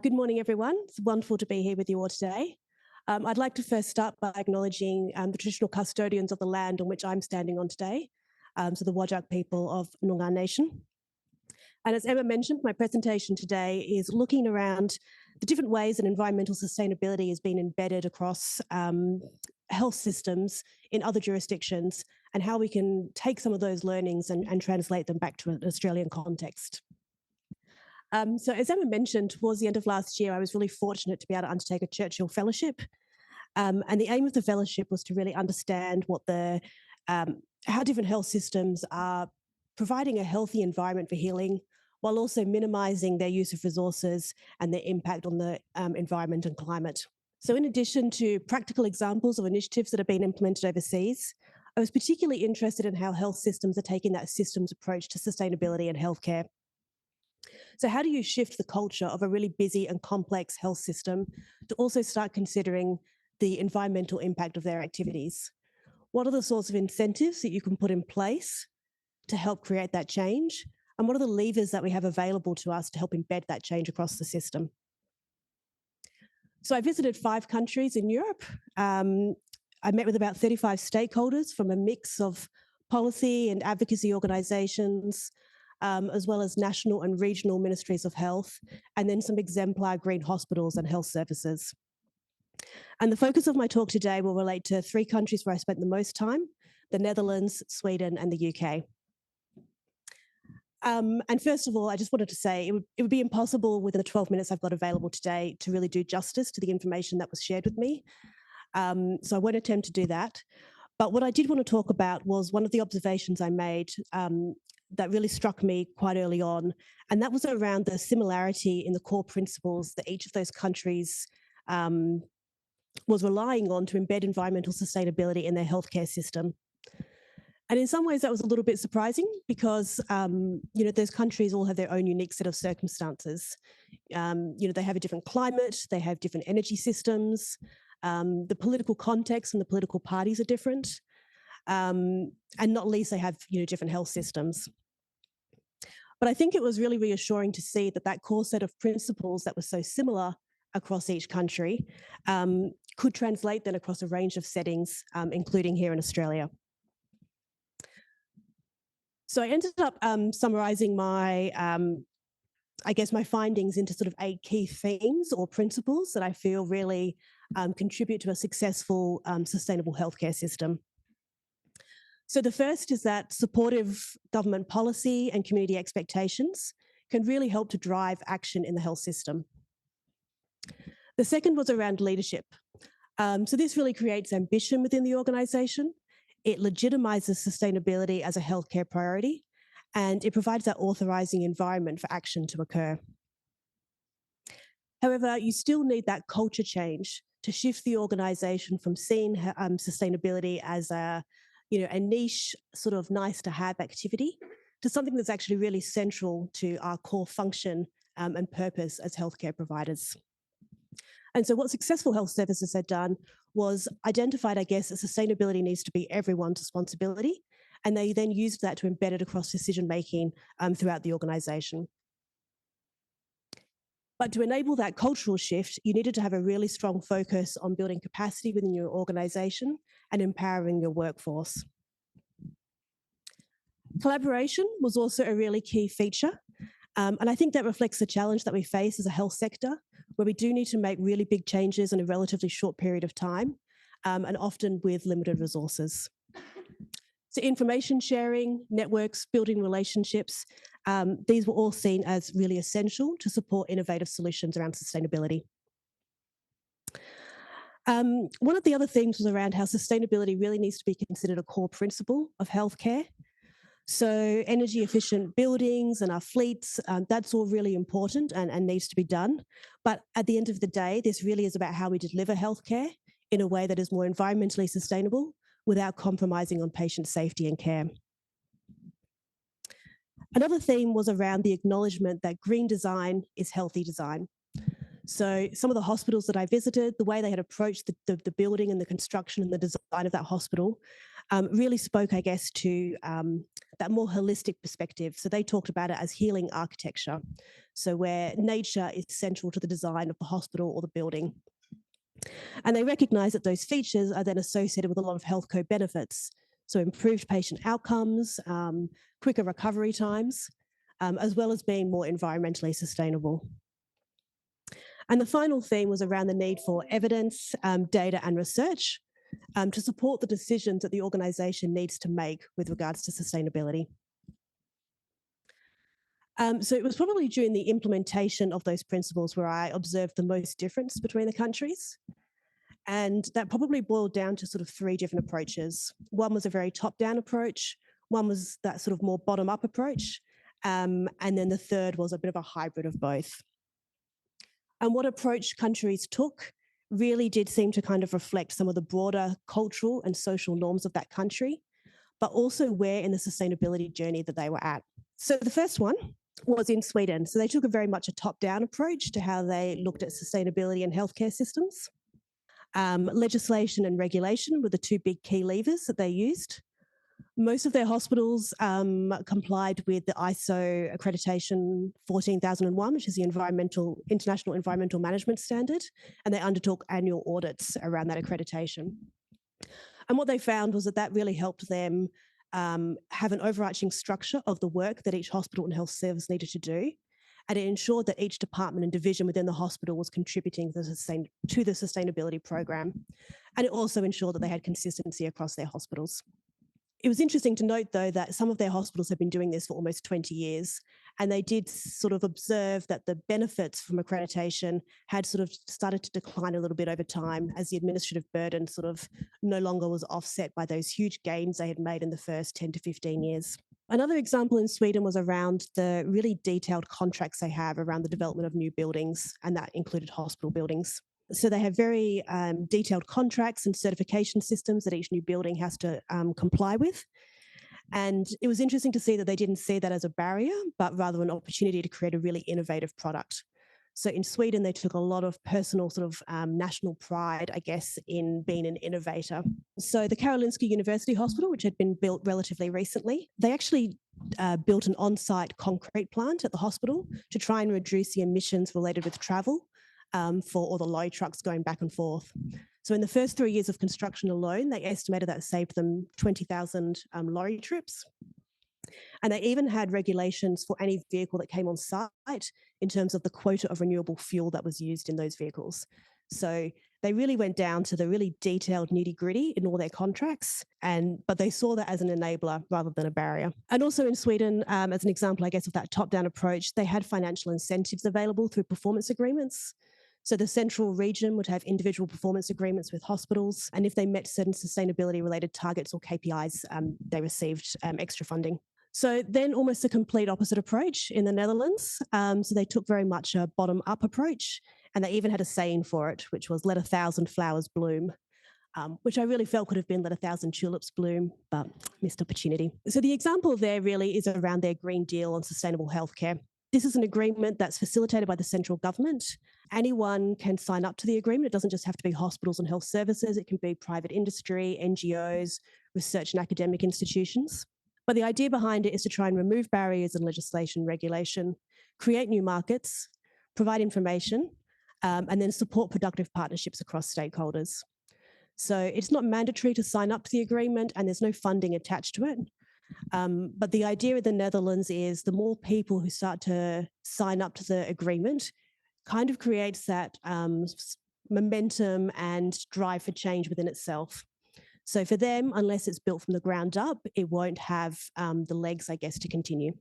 Good morning, everyone. It's wonderful to be here with you all today. I'd like to first start by acknowledging the traditional custodians of the land on which I'm standing on today, so the Whadjuk people of Noongar Nation. And as Emma mentioned, my presentation today is looking around the different ways that environmental sustainability has been embedded across health systems in other jurisdictions and how we can take some of those learnings and translate them back to an Australian context. So as Emma mentioned, towards the end of last year, I was really fortunate to be able to undertake a Churchill Fellowship. And the aim of the fellowship was to really understand what how different health systems are providing a healthy environment for healing, while also minimising their use of resources and their impact on the environment and climate. So in addition to practical examples of initiatives that have been implemented overseas, I was particularly interested in how health systems are taking that systems approach to sustainability and healthcare. So how do you shift the culture of a really busy and complex health system to also start considering the environmental impact of their activities? What are the sorts of incentives that you can put in place to help create that change? And what are the levers that we have available to us to help embed that change across the system? So I visited 5 countries in Europe. I met with about 35 stakeholders from a mix of policy and advocacy organisations, as well as national and regional ministries of health, and then some exemplar green hospitals and health services. And the focus of my talk today will relate to 3 countries where I spent the most time: the Netherlands, Sweden, and the UK. And first of all, I just wanted to say it would be impossible within the 12 minutes I've got available today to really do justice to the information that was shared with me. So I won't attempt to do that. But what I did want to talk about was one of the observations I made that really struck me quite early on, and that was around the similarity in the core principles that each of those countries was relying on to embed environmental sustainability in their healthcare system. And in some ways, that was a little bit surprising because, those countries all have their own unique set of circumstances. They have a different climate, they have different energy systems, the political context and the political parties are different, and not least they have different health systems. But I think it was really reassuring to see that core set of principles that was so similar across each country could translate then across a range of settings, including here in Australia. So I ended up summarising my findings into sort of 8 key themes or principles that I feel really contribute to a successful, sustainable healthcare system. So the first is that supportive government policy and community expectations can really help to drive action in the health system. The second was around leadership. So this really creates ambition within the organisation. It legitimizes sustainability as a healthcare priority, and it provides that authorising environment for action to occur. However, you still need that culture change to shift the organisation from seeing sustainability as a niche, sort of nice to have activity to something that's actually really central to our core function and purpose as healthcare providers. And so what successful health services had done was identified, that sustainability needs to be everyone's responsibility, and they then used that to embed it across decision-making throughout the organisation. But to enable that cultural shift, you needed to have a really strong focus on building capacity within your organisation and empowering your workforce. Collaboration was also a really key feature, and I think that reflects the challenge that we face as a health sector, where we do need to make really big changes in a relatively short period of time, and often with limited resources. So information sharing, networks, building relationships, these were all seen as really essential to support innovative solutions around sustainability. One of the other themes was around how sustainability really needs to be considered a core principle of healthcare. So energy efficient buildings and our fleets, that's all really important and needs to be done. But at the end of the day, this really is about how we deliver healthcare in a way that is more environmentally sustainable without compromising on patient safety and care. Another theme was around the acknowledgement that green design is healthy design. So some of the hospitals that I visited, the way they had approached the building and the construction and the design of that hospital really spoke, I guess, to that more holistic perspective. So they talked about it as healing architecture. So where nature is central to the design of the hospital or the building. And they recognize that those features are then associated with a lot of health code benefits. So improved patient outcomes, quicker recovery times, as well as being more environmentally sustainable. And the final theme was around the need for evidence, data, and research to support the decisions that the organisation needs to make with regards to sustainability. So it was probably during the implementation of those principles where I observed the most difference between the countries. And that probably boiled down to sort of three different approaches. One was a very top down approach, one was that sort of more bottom up approach, and then the third was a bit of a hybrid of both. And what approach countries took really did seem to kind of reflect some of the broader cultural and social norms of that country, but also where in the sustainability journey that they were at. So the first one was in Sweden. So they took a very much a top down approach to how they looked at sustainability and healthcare systems. Legislation and regulation were the two big key levers that they used. Most of their hospitals complied with the ISO accreditation 14001, which is the International Environmental Management Standard, and they undertook annual audits around that accreditation. And what they found was that that really helped them have an overarching structure of the work that each hospital and health service needed to do. And it ensured that each department and division within the hospital was contributing to the sustainability program. And it also ensured that they had consistency across their hospitals. It was interesting to note, though, that some of their hospitals have been doing this for almost 20 years, and they did sort of observe that the benefits from accreditation had sort of started to decline a little bit over time as the administrative burden sort of no longer was offset by those huge gains they had made in the first 10 to 15 years. Another example in Sweden was around the really detailed contracts they have around the development of new buildings, and that included hospital buildings. So they have very detailed contracts and certification systems that each new building has to comply with. And it was interesting to see that they didn't see that as a barrier, but rather an opportunity to create a really innovative product. So in Sweden, they took a lot of personal sort of national pride, I guess, in being an innovator. So the Karolinska University Hospital, which had been built relatively recently, they actually built an on-site concrete plant at the hospital to try and reduce the emissions related with travel for all the lorry trucks going back and forth. So in the first 3 years of construction alone, they estimated that saved them 20,000 lorry trips. And they even had regulations for any vehicle that came on site in terms of the quota of renewable fuel that was used in those vehicles. So they really went down to the really detailed nitty gritty in all their contracts, but they saw that as an enabler rather than a barrier. And also in Sweden, as an example, I guess, of that top-down approach, they had financial incentives available through performance agreements. So the central region would have individual performance agreements with hospitals, and if they met certain sustainability-related targets or KPIs, they received extra funding. So then almost a complete opposite approach in the Netherlands. So they took very much a bottom-up approach, and they even had a saying for it, which was let 1,000 flowers bloom, which I really felt could have been let 1,000 tulips bloom, but missed opportunity. So the example there really is around their Green Deal on sustainable healthcare. This is an agreement that's facilitated by the central government. Anyone can sign up to the agreement. It doesn't just have to be hospitals and health services. It can be private industry, NGOs, research and academic institutions. But the idea behind it is to try and remove barriers in legislation, regulation, create new markets, provide information, and then support productive partnerships across stakeholders. So it's not mandatory to sign up to the agreement, and there's no funding attached to it. But the idea of the Netherlands is the more people who start to sign up to the agreement kind of creates that momentum and drive for change within itself. So for them, unless it's built from the ground up, it won't have the legs, I guess, to continue.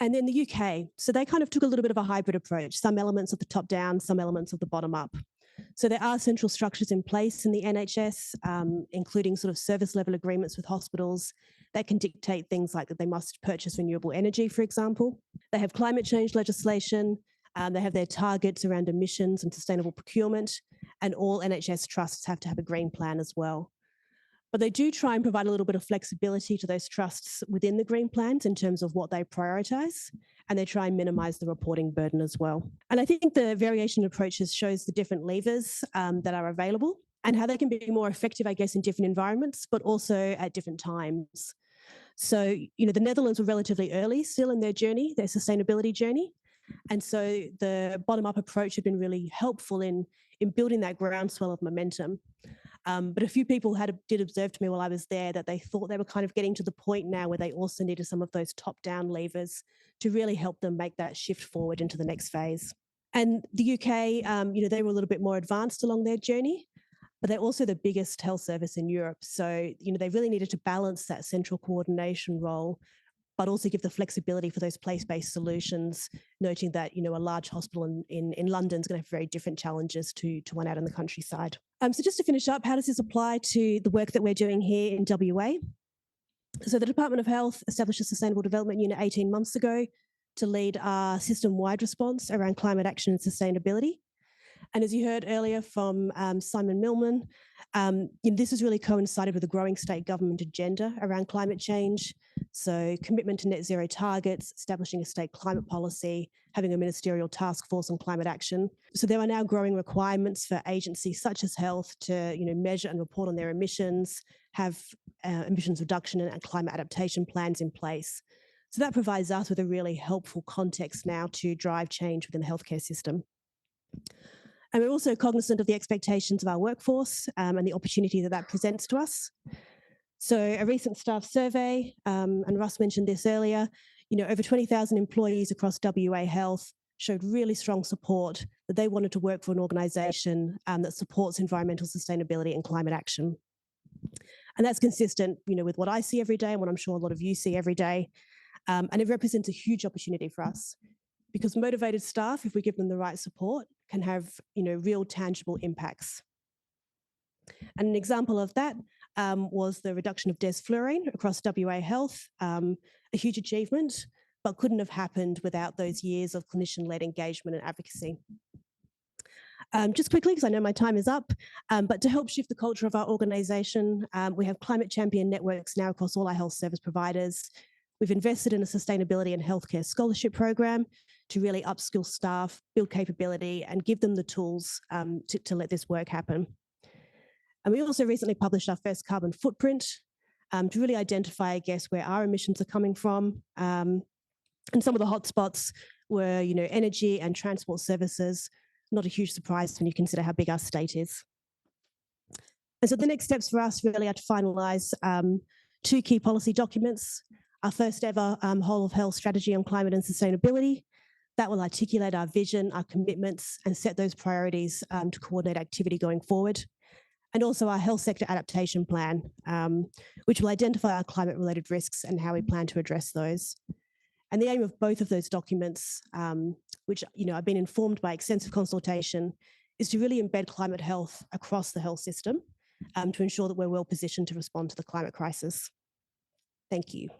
And then the UK, so they kind of took a little bit of a hybrid approach, some elements of the top down, some elements of the bottom up. So there are central structures in place in the NHS, including sort of service level agreements with hospitals that can dictate things like that they must purchase renewable energy, for example. They have climate change legislation. They have their targets around emissions and sustainable procurement, and all NHS trusts have to have a green plan as well. But they do try and provide a little bit of flexibility to those trusts within the green plans in terms of what they prioritise, and they try and minimise the reporting burden as well. And I think the variation approaches shows the different levers that are available and how they can be more effective, I guess, in different environments, but also at different times. So, the Netherlands were relatively early still in their journey, their sustainability journey. And so the bottom-up approach had been really helpful in building that groundswell of momentum. But a few people did observe to me while I was there that they thought they were kind of getting to the point now where they also needed some of those top-down levers to really help them make that shift forward into the next phase. And the UK, they were a little bit more advanced along their journey, but they're also the biggest health service in Europe. So, they really needed to balance that central coordination role, but also give the flexibility for those place-based solutions, noting that, a large hospital in London is going to have very different challenges to one out in the countryside. So just to finish up, how does this apply to the work that we're doing here in WA? So the Department of Health established a Sustainable Development Unit 18 months ago to lead our system-wide response around climate action and sustainability. And as you heard earlier from Simon Millman, this has really coincided with the growing state government agenda around climate change. So commitment to net zero targets, establishing a state climate policy, having a ministerial task force on climate action. So there are now growing requirements for agencies such as health to measure and report on their emissions, have emissions reduction and climate adaptation plans in place. So that provides us with a really helpful context now to drive change within the healthcare system. And we're also cognizant of the expectations of our workforce and the opportunity that presents to us. So a recent staff survey, and Russ mentioned this earlier, over 20,000 employees across WA Health showed really strong support that they wanted to work for an organisation that supports environmental sustainability and climate action. And that's consistent, with what I see every day and what I'm sure a lot of you see every day. And it represents a huge opportunity for us, because motivated staff, if we give them the right support, can have real tangible impacts. And an example of that was the reduction of desflurane across WA Health, a huge achievement, but couldn't have happened without those years of clinician-led engagement and advocacy. Just quickly, because I know my time is up, but to help shift the culture of our organisation, we have climate champion networks now across all our health service providers. We've invested in a sustainability and healthcare scholarship program to really upskill staff, build capability, and give them the tools to let this work happen. And we also recently published our first carbon footprint to really identify, I guess, where our emissions are coming from. And some of the hotspots were, energy and transport services. Not a huge surprise when you consider how big our state is. And so the next steps for us really are to finalise 2 key policy documents. Our first ever whole of health strategy on climate and sustainability that will articulate our vision, our commitments, and set those priorities to coordinate activity going forward. And also our health sector adaptation plan, which will identify our climate-related risks and how we plan to address those. And the aim of both of those documents, which I've been informed by extensive consultation, is to really embed climate health across the health system to ensure that we're well positioned to respond to the climate crisis. Thank you.